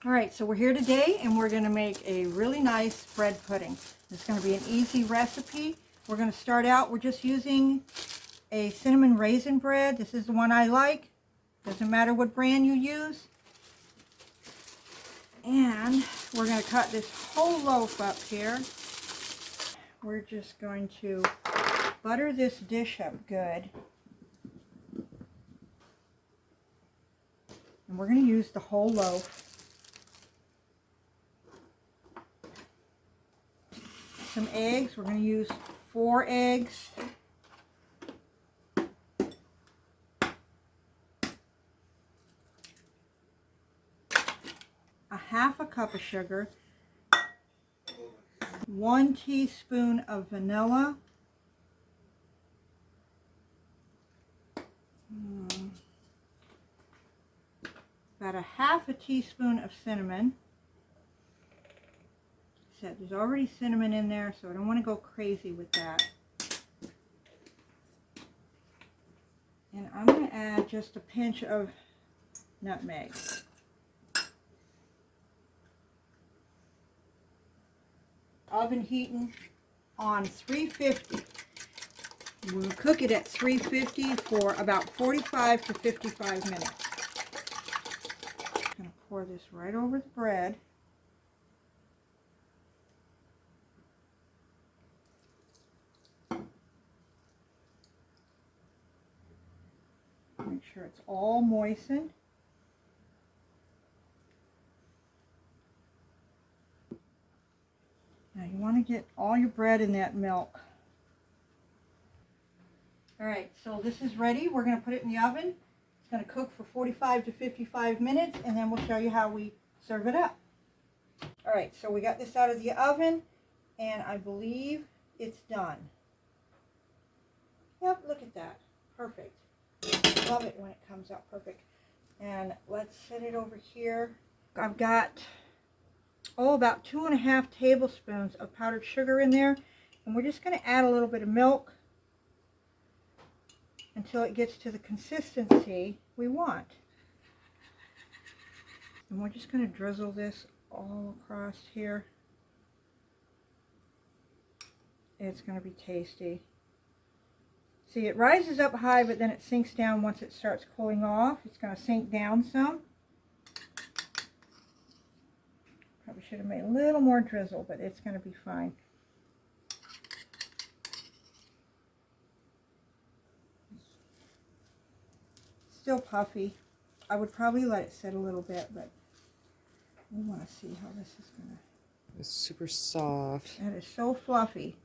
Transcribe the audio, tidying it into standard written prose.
All right, so we're here today and we're going to make a really nice bread pudding. It's going to be an easy recipe. We're going to start out, we're just using a cinnamon raisin bread. This is the one I like. Doesn't matter what brand you use. And we're going to cut this whole loaf up here. We're just going to butter this dish up good. And we're going to use the whole loaf. Some eggs. We're going to use 4 eggs. A half a cup of sugar. 1 teaspoon of vanilla. About a half a teaspoon of cinnamon. There's already cinnamon in there, so I don't want to go crazy with that. And I'm going to add just a pinch of nutmeg. Oven heating on 350. We'll cook it at 350 for about 45 to 55 minutes. I'm going to pour this right over the bread. Make sure it's all moistened. Now you want to get all your bread in that milk. Alright, so this is ready. We're going to put it in the oven. It's going to cook for 45 to 55 minutes and then we'll show you how we serve it up. Alright, so we got this out of the oven and I believe it's done. Yep, look at that. Perfect. Love it when it comes out perfect. And let's set it over here. I've got about 2.5 tablespoons of powdered sugar in there, and we're just going to add a little bit of milk until it gets to the consistency we want. And we're just going to drizzle this all across here. It's going to be tasty. See, it rises up high, but then it sinks down once it starts cooling off. It's going to sink down some. Probably should have made a little more drizzle, but it's going to be fine. Still puffy. I would probably let it sit a little bit, but we want to see how this is going to... It's super soft. And it's so fluffy.